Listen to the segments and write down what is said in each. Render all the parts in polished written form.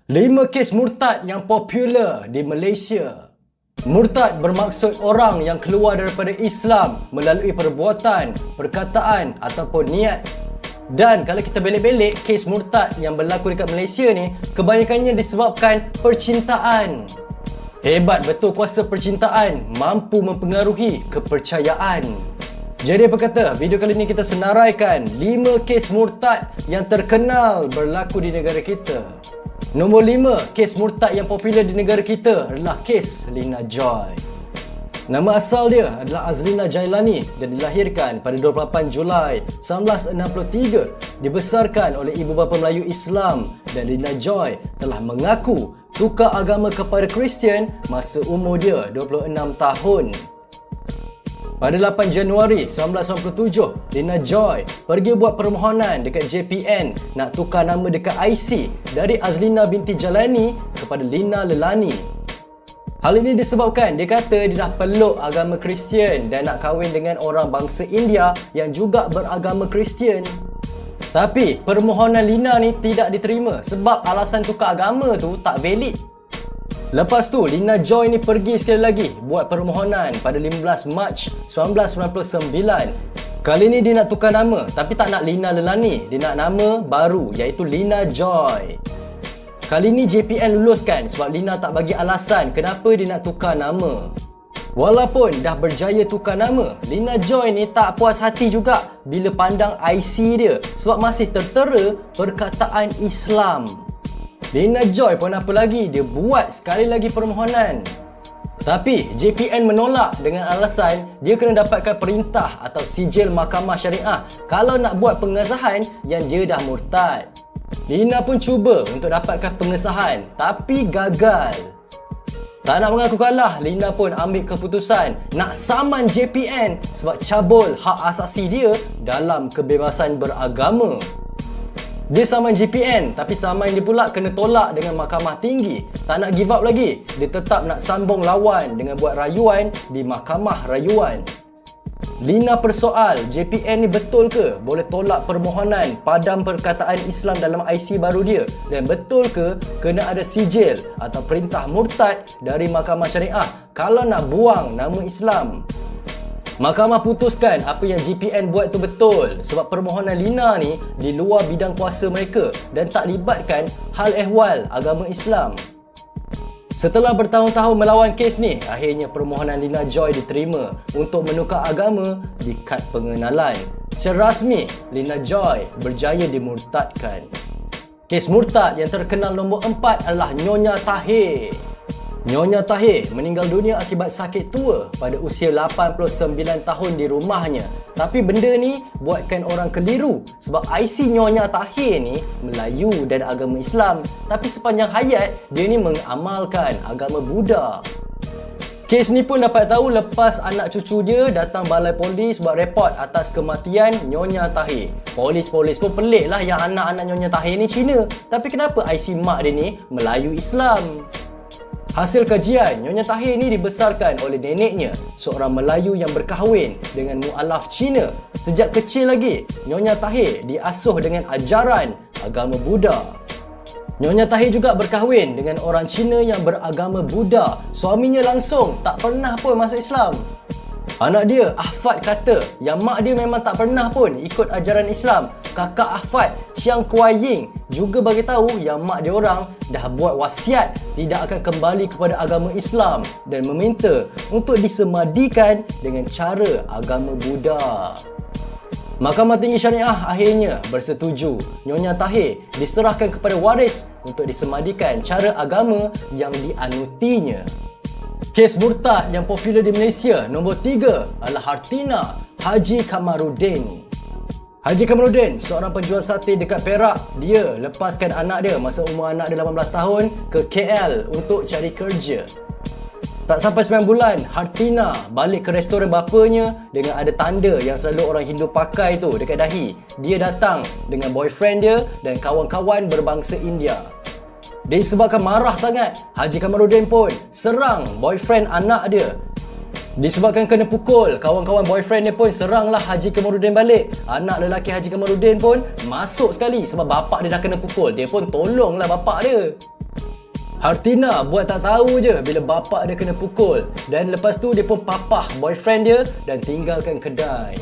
5 kes murtad yang popular di Malaysia. Murtad bermaksud orang yang keluar daripada Islam melalui perbuatan, perkataan ataupun niat. Dan kalau kita belik-belik, kes murtad yang berlaku dekat Malaysia ni kebanyakannya disebabkan percintaan. Hebat betul kuasa percintaan mampu mempengaruhi kepercayaan. Jadi apa kata, video kali ini kita senaraikan 5 kes murtad yang terkenal berlaku di negara kita. Nombor 5, kes murtad yang popular di negara kita adalah kes Lina Joy. Nama asal dia adalah Azlina Jailani dan dilahirkan pada 28 Julai 1963. Dibesarkan oleh ibu bapa Melayu Islam dan Lina Joy telah mengaku tukar agama kepada Kristian masa umur dia 26 tahun. Pada 8 Januari 1997, Lina Joy pergi buat permohonan dekat JPN nak tukar nama dekat IC dari Azlina binti Jailani kepada Lina Lelani. Hal ini disebabkan dia kata dia dah peluk agama Kristian dan nak kahwin dengan orang bangsa India yang juga beragama Kristian. Tapi permohonan Lina ni tidak diterima sebab alasan tukar agama tu tak valid. Lepas tu, Lina Joy ni pergi sekali lagi buat permohonan pada 15 Mac 1999. Kali ni dia nak tukar nama tapi tak nak Lina Lelani, dia nak nama baru iaitu Lina Joy. Kali ni JPN luluskan sebab Lina tak bagi alasan kenapa dia nak tukar nama. Walaupun dah berjaya tukar nama, Lina Joy ni tak puas hati juga bila pandang IC dia sebab masih tertera perkataan Islam. Lina Joy pun apa lagi, dia buat sekali lagi permohonan. Tapi JPN menolak dengan alasan dia kena dapatkan perintah atau sijil mahkamah syariah kalau nak buat pengesahan yang dia dah murtad. Lina pun cuba untuk dapatkan pengesahan tapi gagal. Tak nak mengaku kalah, Lina pun ambil keputusan nak saman JPN sebab cabul hak asasi dia dalam kebebasan beragama. Dia saman JPN tapi saman dia pula kena tolak dengan mahkamah tinggi. Tak nak give up lagi, dia tetap nak sambung lawan dengan buat rayuan di mahkamah rayuan. Lina persoal JPN ni betul ke boleh tolak permohonan padam perkataan Islam dalam IC baru dia, dan betul ke kena ada sijil atau perintah murtad dari mahkamah syariah kalau nak buang nama Islam. Mahkamah putuskan apa yang JPN buat tu betul sebab permohonan Lina ni di luar bidang kuasa mereka dan tak libatkan hal ehwal agama Islam. Setelah bertahun-tahun melawan kes ni, akhirnya permohonan Lina Joy diterima untuk menukar agama di kad pengenalan. Secara rasmi, Lina Joy berjaya dimurtadkan. Kes murtad yang terkenal nombor 4 adalah Nyonya Tahir. Nyonya Tahir meninggal dunia akibat sakit tua pada usia 89 tahun di rumahnya. Tapi benda ni buatkan orang keliru sebab IC Nyonya Tahir ni Melayu dan agama Islam, tapi sepanjang hayat dia ni mengamalkan agama Buddha. Kes ni pun dapat tahu lepas anak cucu dia datang balai polis buat report atas kematian Nyonya Tahir. Polis-polis pun pelik lah yang anak-anak Nyonya Tahir ni Cina, tapi kenapa IC mak dia ni Melayu Islam? Hasil kajian, Nyonya Tahir ni dibesarkan oleh neneknya, seorang Melayu yang berkahwin dengan mualaf Cina. Sejak kecil lagi, Nyonya Tahir diasuh dengan ajaran agama Buddha. Nyonya Tahir juga berkahwin dengan orang Cina yang beragama Buddha. Suaminya langsung tak pernah pun masuk Islam. Anak dia, Ahfad, kata yang mak dia memang tak pernah pun ikut ajaran Islam. Kakak Ahfad, Chiang Kuai Ying, juga bagi tahu yang mak dia orang dah buat wasiat tidak akan kembali kepada agama Islam dan meminta untuk disemadikan dengan cara agama Buddha. Mahkamah Tinggi Syariah akhirnya bersetuju Nyonya Tahir diserahkan kepada waris untuk disemadikan cara agama yang dianutinya. Kes murtad yang popular di Malaysia nombor 3 adalah Hartina Haji Kamarudin. Haji Kamarudin, seorang penjual sate dekat Perak. Dia lepaskan anak dia masa umur anak dia 18 tahun ke KL untuk cari kerja. Tak sampai 9 bulan, Hartina balik ke restoran bapanya dengan ada tanda yang selalu orang Hindu pakai tu dekat dahi. Dia datang dengan boyfriend dia dan kawan-kawan berbangsa India. Disebabkan marah sangat, Haji Kamarudin pun serang boyfriend anak dia. Disebabkan kena pukul, kawan-kawan boyfriend dia pun seranglah Haji Kamarudin balik. Anak lelaki Haji Kamarudin pun masuk sekali sebab bapak dia dah kena pukul. Dia pun tolonglah bapak dia. Hartina buat tak tahu je bila bapak dia kena pukul dan lepas tu dia pun papah boyfriend dia dan tinggalkan kedai.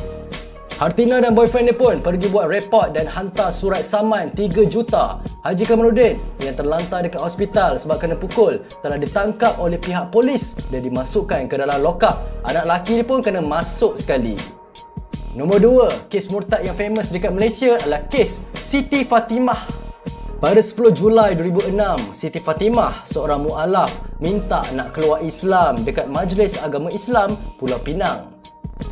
Hartina dan boyfriend dia pun pergi buat report dan hantar surat saman 3 juta. Haji Kamaluddin yang terlantar dekat hospital sebab kena pukul telah ditangkap oleh pihak polis dan dimasukkan ke dalam lock-up. Anak lelaki dia pun kena masuk sekali. Nombor 2, kes murtad yang famous dekat Malaysia adalah kes Siti Fatimah. Pada 10 Julai 2006, Siti Fatimah, seorang mu'alaf, minta nak keluar Islam dekat Majlis Agama Islam Pulau Pinang.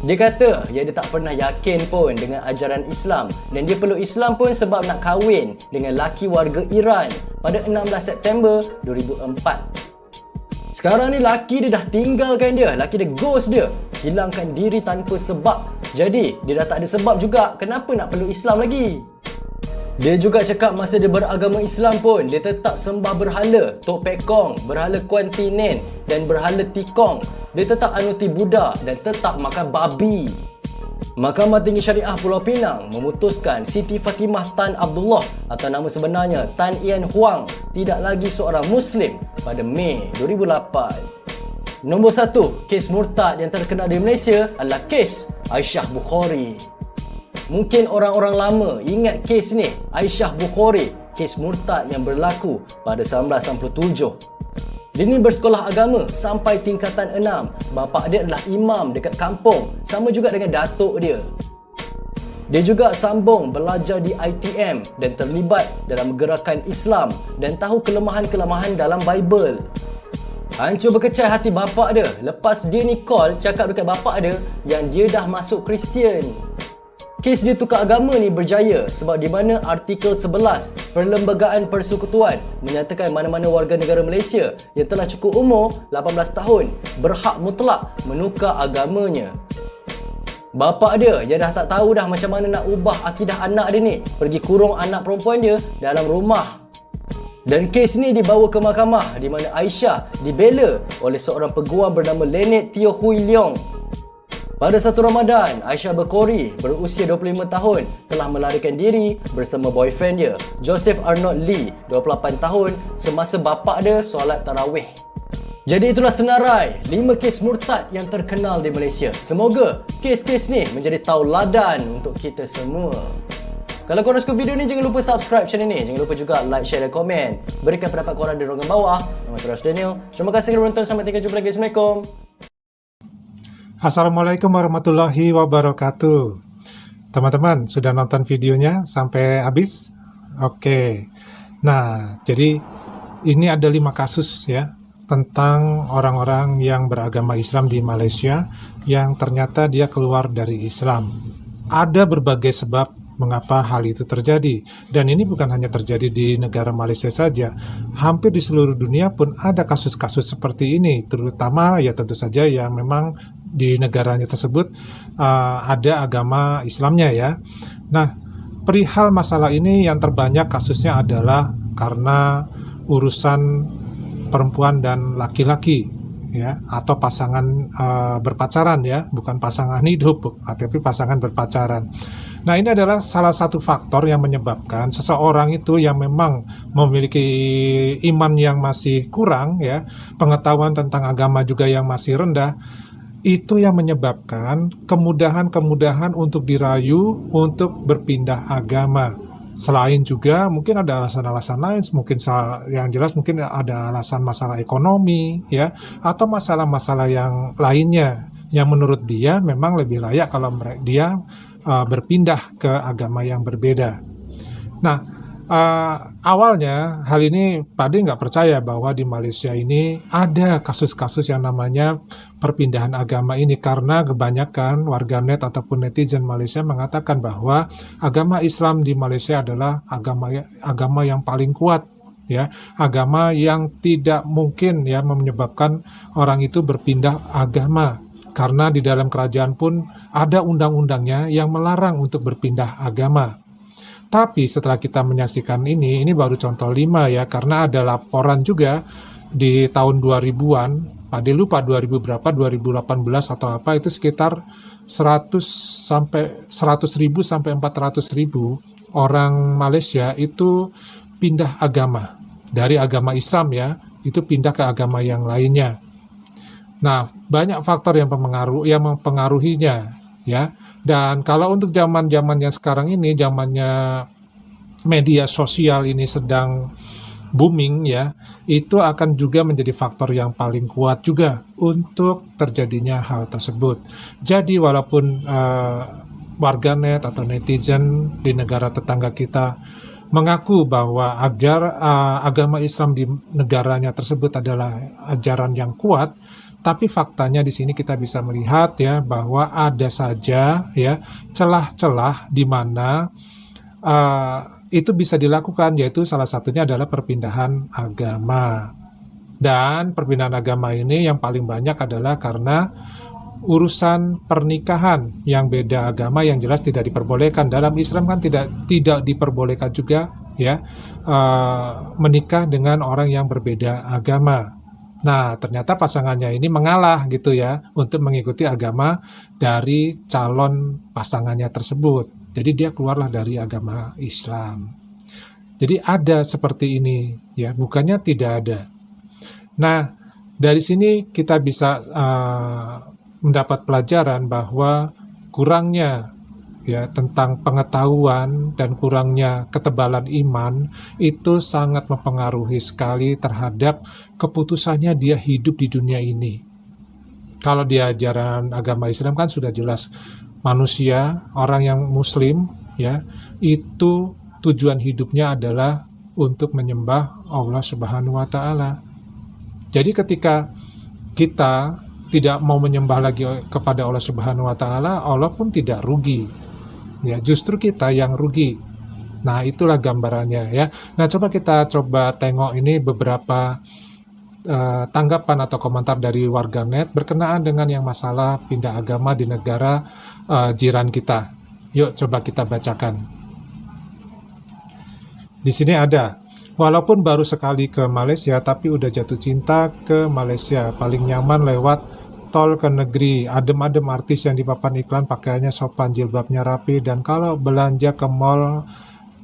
Dia kata dia tak pernah yakin pun dengan ajaran Islam dan dia peluk Islam pun sebab nak kahwin dengan laki warga Iran pada 16 September 2004. Sekarang ni laki dia dah tinggalkan dia, laki dia ghost dia, hilangkan diri tanpa sebab. Jadi dia dah tak ada sebab juga kenapa nak peluk Islam lagi. Dia juga cakap masa dia beragama Islam pun dia tetap sembah berhala Tok Pekong, berhala Kuan Tinen dan berhala Tikong. Dia tetap anuti Buddha dan tetap makan babi. Mahkamah Tinggi Syariah Pulau Pinang memutuskan Siti Fatimah Tan Abdullah atau nama sebenarnya Tan Ian Huang tidak lagi seorang Muslim pada Mei 2008. Nombor 1, kes murtad yang terkenal di Malaysia adalah kes Aisyah Bukhari. Mungkin orang-orang lama ingat kes ni, Aisyah Bukhari, kes murtad yang berlaku pada 1997. Dia ni bersekolah agama sampai tingkatan 6. Bapa dia adalah imam dekat kampung, sama juga dengan datuk dia. Dia juga sambung belajar di ITM dan terlibat dalam gerakan Islam dan tahu kelemahan-kelemahan dalam Bible. Hancur berkecai hati bapa dia lepas dia ni call cakap dekat bapa dia yang dia dah masuk Kristian. Kes dia tukar agama ni berjaya sebab di mana artikel 11 Perlembagaan Persekutuan menyatakan mana-mana warga negara Malaysia yang telah cukup umur 18 tahun berhak mutlak menukar agamanya. Bapa dia yang dah tak tahu dah macam mana nak ubah akidah anak dia ni pergi kurung anak perempuan dia dalam rumah. Dan kes ni dibawa ke mahkamah di mana Aisyah dibela oleh seorang peguam bernama Lenet Teo Hui Leong. Pada 1 Ramadan, Aisyah Bukhari berusia 25 tahun telah melarikan diri bersama boyfriend dia, Joseph Arnold Lee, 28 tahun semasa bapa dia solat tarawih. Jadi itulah senarai 5 kes murtad yang terkenal di Malaysia. Semoga kes-kes ni menjadi tauladan untuk kita semua. Kalau korang suka video ni, jangan lupa subscribe channel ni. Jangan lupa juga like, share dan komen. Berikan pendapat korang di ruangan bawah. Nama saya Raj Daniel. Terima kasih kerana menonton. Sampai jumpa lagi. Assalamualaikum. Assalamualaikum warahmatullahi wabarakatuh. Teman-teman, sudah nonton videonya sampai habis? Oke. Nah, jadi ini ada 5 kasus ya tentang orang-orang yang beragama Islam di Malaysia yang ternyata dia keluar dari Islam. Ada berbagai sebab mengapa hal itu terjadi, dan ini bukan hanya terjadi di negara Malaysia saja, hampir di seluruh dunia pun ada kasus-kasus seperti ini, terutama ya tentu saja yang memang di negaranya tersebut ada agama Islamnya ya. Nah, perihal masalah ini yang terbanyak kasusnya adalah karena urusan perempuan dan laki-laki ya, atau pasangan berpacaran ya, bukan pasangan hidup, tapi pasangan berpacaran. Nah, ini adalah salah satu faktor yang menyebabkan seseorang itu yang memang memiliki iman yang masih kurang ya, pengetahuan tentang agama juga yang masih rendah, itu yang menyebabkan kemudahan-kemudahan untuk dirayu untuk berpindah agama. Selain juga mungkin ada alasan-alasan lain, mungkin yang jelas mungkin ada alasan masalah ekonomi ya, atau masalah-masalah yang lainnya yang menurut dia memang lebih layak kalau dia berpindah ke agama yang berbeda. Nah, awalnya hal ini Pak D nggak percaya bahwa di Malaysia ini ada kasus-kasus yang namanya perpindahan agama ini, karena kebanyakan warganet ataupun netizen Malaysia mengatakan bahwa agama Islam di Malaysia adalah agama yang paling kuat ya, agama yang tidak mungkin ya menyebabkan orang itu berpindah agama. Karena di dalam kerajaan pun ada undang-undangnya yang melarang untuk berpindah agama. Tapi setelah kita menyaksikan ini baru contoh 5 ya, karena ada laporan juga di tahun 2000-an, Pak D lupa 2000 berapa, 2018 atau apa, itu sekitar 100.000 sampai 400.000 orang Malaysia itu pindah agama dari agama Islam ya, itu pindah ke agama yang lainnya. Nah, banyak faktor yang mempengaruhinya ya. Dan kalau untuk zaman-zamannya sekarang ini, zamannya media sosial ini sedang booming ya, itu akan juga menjadi faktor yang paling kuat juga untuk terjadinya hal tersebut. Jadi walaupun warganet atau netizen di negara tetangga kita mengaku bahwa agama Islam di negaranya tersebut adalah ajaran yang kuat, tapi faktanya di sini kita bisa melihat ya bahwa ada saja ya celah-celah di mana itu bisa dilakukan, yaitu salah satunya adalah perpindahan agama. Dan perpindahan agama ini yang paling banyak adalah karena urusan pernikahan yang beda agama yang jelas tidak diperbolehkan. Dalam Islam kan tidak diperbolehkan juga ya menikah dengan orang yang berbeda agama. Nah, ternyata pasangannya ini mengalah gitu ya untuk mengikuti agama dari calon pasangannya tersebut. Jadi dia keluarlah dari agama Islam. Jadi ada seperti ini ya, bukannya tidak ada. Nah, dari sini kita bisa mendapat pelajaran bahwa kurangnya ya tentang pengetahuan dan kurangnya ketebalan iman itu sangat mempengaruhi sekali terhadap keputusannya dia hidup di dunia ini. Kalau di ajaran agama Islam kan sudah jelas manusia, orang yang muslim ya, itu tujuan hidupnya adalah untuk menyembah Allah Subhanahu wa taala. Jadi ketika kita tidak mau menyembah lagi kepada Allah Subhanahu wa taala, Allah pun tidak rugi. Ya, justru kita yang rugi. Nah, itulah gambarannya ya. Nah, kita tengok ini beberapa tanggapan atau komentar dari warganet berkenaan dengan yang masalah pindah agama di negara jiran kita. Yuk coba kita bacakan. Di sini ada, walaupun baru sekali ke Malaysia tapi udah jatuh cinta ke Malaysia. Paling nyaman lewat tol ke negeri. Adem-adem, artis yang di papan iklan pakaiannya sopan, jilbabnya rapi, dan kalau belanja ke mall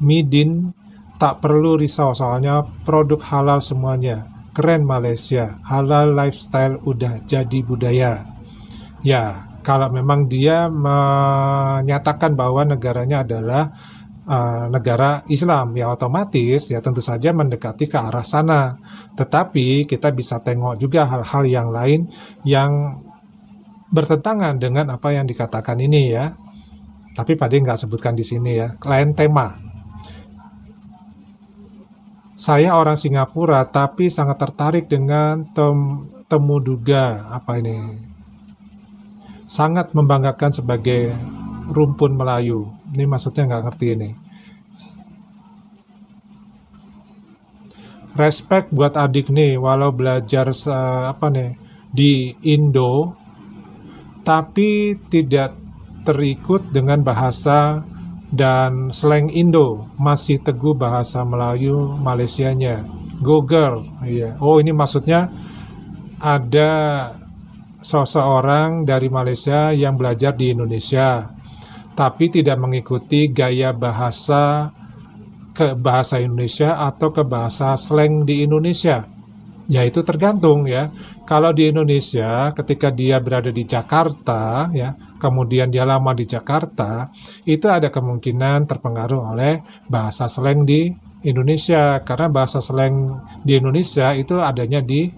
Midin tak perlu risau soalnya produk halal semuanya. Keren Malaysia, halal lifestyle udah jadi budaya. Ya, kalau memang dia menyatakan bahwa negaranya adalah negara Islam, ya otomatis ya tentu saja mendekati ke arah sana. Tetapi kita bisa tengok juga hal-hal yang lain yang bertentangan dengan apa yang dikatakan ini ya. Tapi Pak De nggak sebutkan di sini ya. Lain tema. Saya orang Singapura tapi sangat tertarik dengan Temuduga. Apa ini? Sangat membanggakan sebagai rumpun Melayu. Ini maksudnya nggak ngerti ini. Respect buat adik nih, walau belajar di Indo, tapi tidak terikut dengan bahasa dan slang Indo, masih teguh bahasa Melayu Malaysianya. Go girl. Iya. Oh, ini maksudnya ada seseorang dari Malaysia yang belajar di Indonesia, tapi tidak mengikuti gaya bahasa ke bahasa Indonesia atau ke bahasa slang di Indonesia. Ya itu tergantung ya. Kalau di Indonesia ketika dia berada di Jakarta ya, kemudian dia lama di Jakarta, itu ada kemungkinan terpengaruh oleh bahasa slang di Indonesia, karena bahasa slang di Indonesia itu adanya di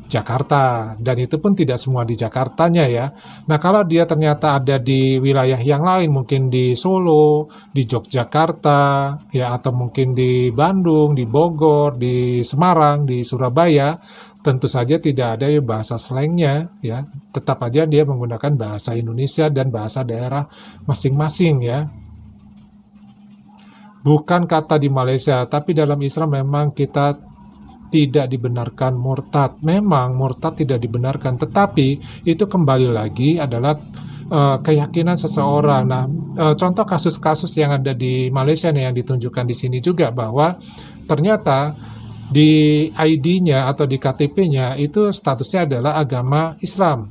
Jakarta, dan itu pun tidak semua di Jakartanya ya. Nah, kalau dia ternyata ada di wilayah yang lain, mungkin di Solo, di Yogyakarta, ya, atau mungkin di Bandung, di Bogor, di Semarang, di Surabaya, tentu saja tidak ada ya bahasa slangnya ya. Tetap aja dia menggunakan bahasa Indonesia dan bahasa daerah masing-masing ya. Bukan kata di Malaysia, tapi dalam Islam memang kita tidak dibenarkan murtad. Memang murtad tidak dibenarkan, tetapi itu kembali lagi adalah keyakinan seseorang. Nah, contoh kasus-kasus yang ada di Malaysia nih yang ditunjukkan di sini juga, bahwa ternyata di ID-nya atau di KTP-nya itu statusnya adalah agama Islam.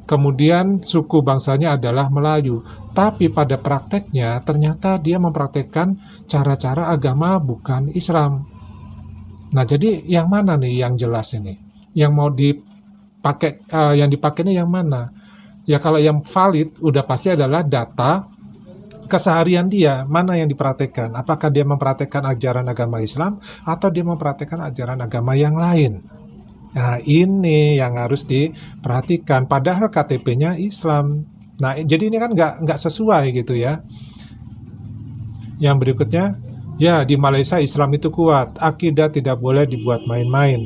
Kemudian suku bangsanya adalah Melayu, tapi pada prakteknya ternyata dia mempraktekkan cara-cara agama bukan Islam. Nah, jadi yang mana nih yang jelas ini? Yang mau dipakai, yang dipakai ini yang mana? Ya kalau yang valid udah pasti adalah data keseharian dia, mana yang diperhatikan. Apakah dia mempraktekkan ajaran agama Islam atau dia mempraktekkan ajaran agama yang lain? Nah, ini yang harus diperhatikan. Padahal KTP-nya Islam. Nah, jadi ini kan nggak sesuai gitu ya. Yang berikutnya, ya di Malaysia Islam itu kuat. Akidah tidak boleh dibuat main-main.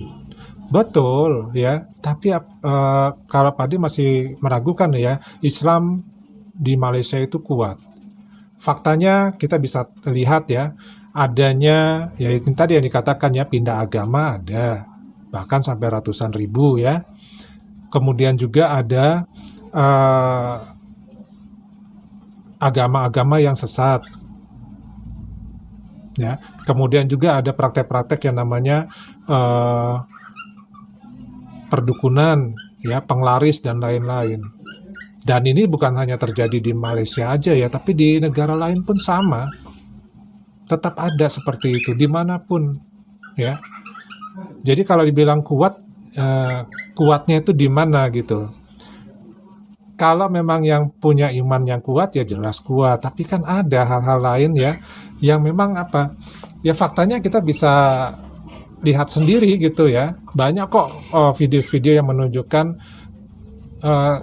Betul ya. Tapi kalau Padi masih meragukan ya, Islam di Malaysia itu kuat. Faktanya kita bisa lihat ya, adanya ya ini tadi yang dikatakan ya, pindah agama ada. Bahkan sampai ratusan ribu ya. Kemudian juga ada agama-agama yang sesat. Ya, kemudian juga ada praktek-praktek yang namanya perdukunan, ya, penglaris dan lain-lain. Dan ini bukan hanya terjadi di Malaysia aja ya, tapi di negara lain pun sama. Tetap ada seperti itu dimanapun, ya. Jadi kalau dibilang kuat, kuatnya itu di mana gitu. Kalau memang yang punya iman yang kuat ya jelas kuat, tapi kan ada hal-hal lain ya yang memang apa? Ya faktanya kita bisa lihat sendiri gitu ya. Banyak kok video-video yang menunjukkan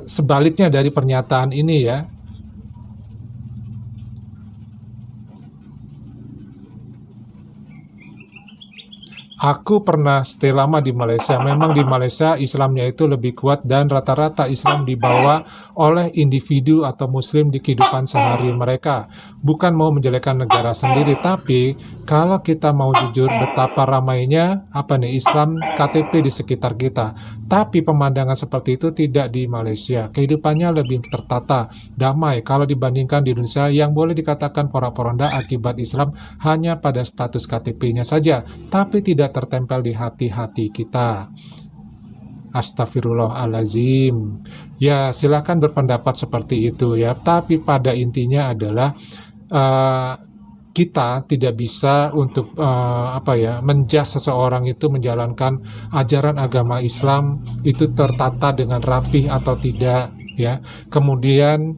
sebaliknya dari pernyataan ini ya. Aku pernah stay lama di Malaysia. Memang di Malaysia Islamnya itu lebih kuat dan rata-rata Islam dibawa oleh individu atau muslim di kehidupan sehari mereka. Bukan mau menjelekkan negara sendiri, tapi kalau kita mau jujur betapa ramainya Islam KTP di sekitar kita. Tapi pemandangan seperti itu tidak di Malaysia. Kehidupannya lebih tertata, damai kalau dibandingkan di Indonesia yang boleh dikatakan porak-poranda akibat Islam hanya pada status KTP-nya saja, tapi tidak tertempel di hati-hati kita. Astagfirullahalazim. Ya, silakan berpendapat seperti itu ya. Tapi pada intinya adalah kita tidak bisa untuk menjudge seseorang itu menjalankan ajaran agama Islam itu tertata dengan rapih atau tidak ya. Kemudian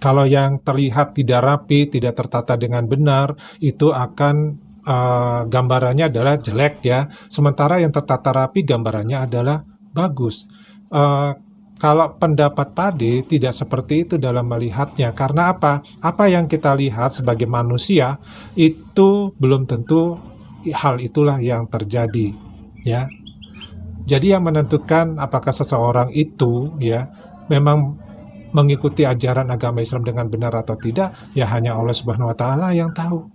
kalau yang terlihat tidak rapi, tidak tertata dengan benar, itu akan gambarannya adalah jelek ya. Sementara yang tertata rapi gambarannya adalah bagus. Kalau pendapat Pade tidak seperti itu dalam melihatnya. Karena apa? Apa yang kita lihat sebagai manusia itu belum tentu hal itulah yang terjadi ya. Jadi yang menentukan apakah seseorang itu ya memang mengikuti ajaran agama Islam dengan benar atau tidak, ya hanya Allah Subhanahu wa taala yang tahu.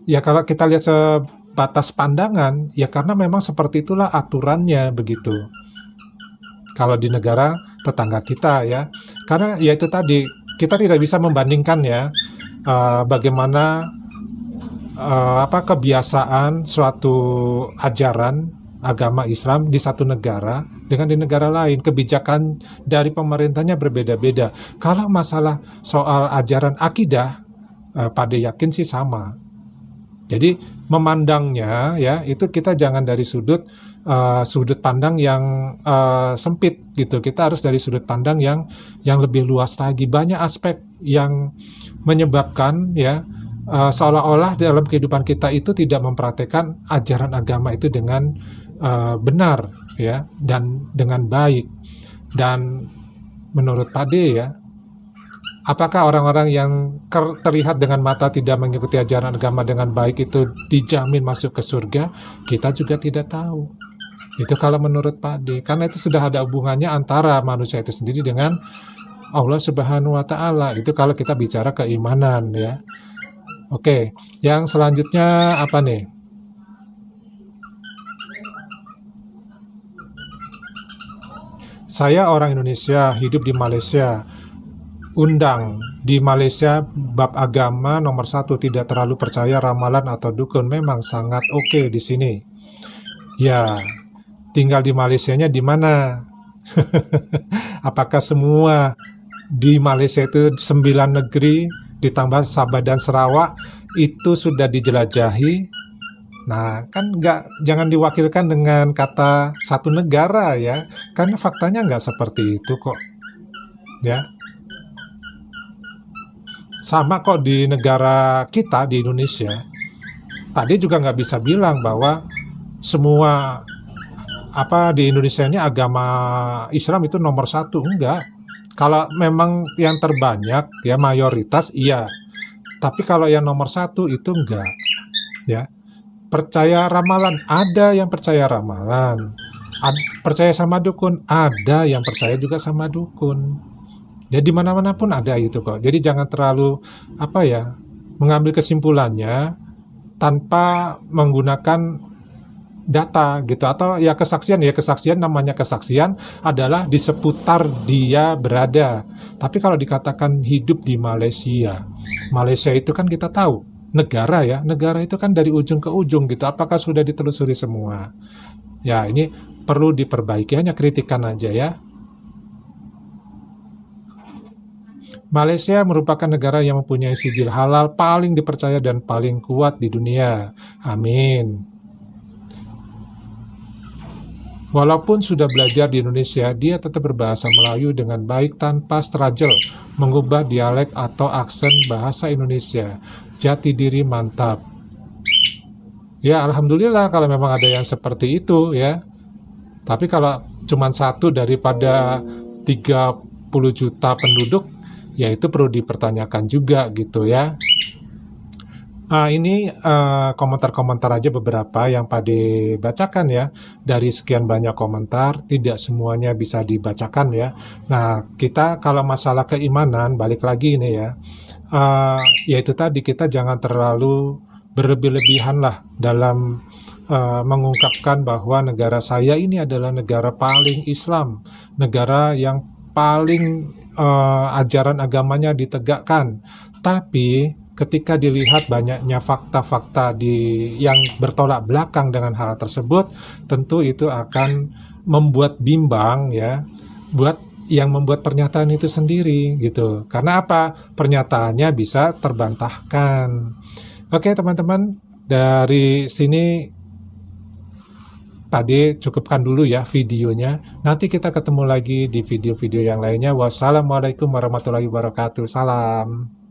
Ya kalau kita lihat sebatas pandangan, ya karena memang seperti itulah aturannya begitu. Kalau di negara tetangga kita ya, karena ya itu tadi kita tidak bisa membandingkan ya bagaimana kebiasaan suatu ajaran agama Islam di satu negara dengan di negara lain. Kebijakan dari pemerintahnya berbeda-beda. Kalau masalah soal ajaran akidah, Pade yakin sih sama. Jadi memandangnya ya itu kita jangan dari sudut pandang yang sempit gitu. Kita harus dari sudut pandang yang lebih luas lagi. Banyak aspek yang menyebabkan ya seolah-olah dalam kehidupan kita itu tidak mempraktekkan ajaran agama itu dengan benar ya dan dengan baik. Dan menurut Pade ya, apakah orang-orang yang terlihat dengan mata tidak mengikuti ajaran agama dengan baik itu dijamin masuk ke surga? Kita juga tidak tahu. Itu kalau menurut Pade, karena itu sudah ada hubungannya antara manusia itu sendiri dengan Allah Subhanahu wa taala. Itu kalau kita bicara keimanan ya. Oke, yang selanjutnya apa nih? Saya orang Indonesia, hidup di Malaysia. Undang di Malaysia bab agama nomor 1, tidak terlalu percaya ramalan atau dukun. Memang sangat oke di sini. Ya, tinggal di Malaysianya di mana? Apakah semua di Malaysia itu 9 negeri ditambah Sabah dan Sarawak itu sudah dijelajahi Nah, kan jangan diwakilkan dengan kata satu negara ya, karena faktanya nggak seperti itu kok, ya. Sama kok di negara kita, di Indonesia, tadi juga nggak bisa bilang bahwa semua di Indonesia ini agama Islam itu nomor satu, enggak. Kalau memang yang terbanyak, ya mayoritas, iya. Tapi kalau yang nomor satu itu enggak, ya. Percaya ramalan, ada yang percaya ramalan. Percaya sama dukun, ada yang percaya juga sama dukun. Jadi mana-mana pun ada itu kok. Jadi jangan terlalu mengambil kesimpulannya tanpa menggunakan data gitu, atau kesaksian namanya kesaksian adalah di seputar dia berada. Tapi kalau dikatakan hidup di Malaysia itu kan kita tahu negara itu kan dari ujung ke ujung gitu. Apakah sudah ditelusuri semua? Ya, ini perlu diperbaiki, hanya kritikan aja ya. Malaysia merupakan negara yang mempunyai sijil halal paling dipercaya dan paling kuat di dunia. Amin. Walaupun sudah belajar di Indonesia, dia tetap berbahasa Melayu dengan baik tanpa struggle mengubah dialek atau aksen bahasa Indonesia. Jati diri mantap. Ya, alhamdulillah kalau memang ada yang seperti itu ya. Tapi kalau cuma satu daripada 30 juta penduduk, ya itu perlu dipertanyakan juga gitu ya. Ini komentar-komentar aja beberapa yang Pade bacakan ya. Dari sekian banyak komentar, tidak semuanya bisa dibacakan ya. Nah, kita kalau masalah keimanan, balik lagi ini ya. Yaitu tadi, kita jangan terlalu berlebih-lebihan lah dalam mengungkapkan bahwa negara saya ini adalah negara paling Islam, negara yang paling ajaran agamanya ditegakkan. Tapi ketika dilihat banyaknya fakta-fakta yang bertolak belakang dengan hal tersebut, tentu itu akan membuat bimbang ya, buat yang membuat pernyataan itu sendiri gitu. Karena apa? Pernyataannya bisa terbantahkan. Oke teman-teman, dari sini Pade cukupkan dulu ya videonya. Nanti kita ketemu lagi di video-video yang lainnya. Wassalamualaikum warahmatullahi wabarakatuh. Salam.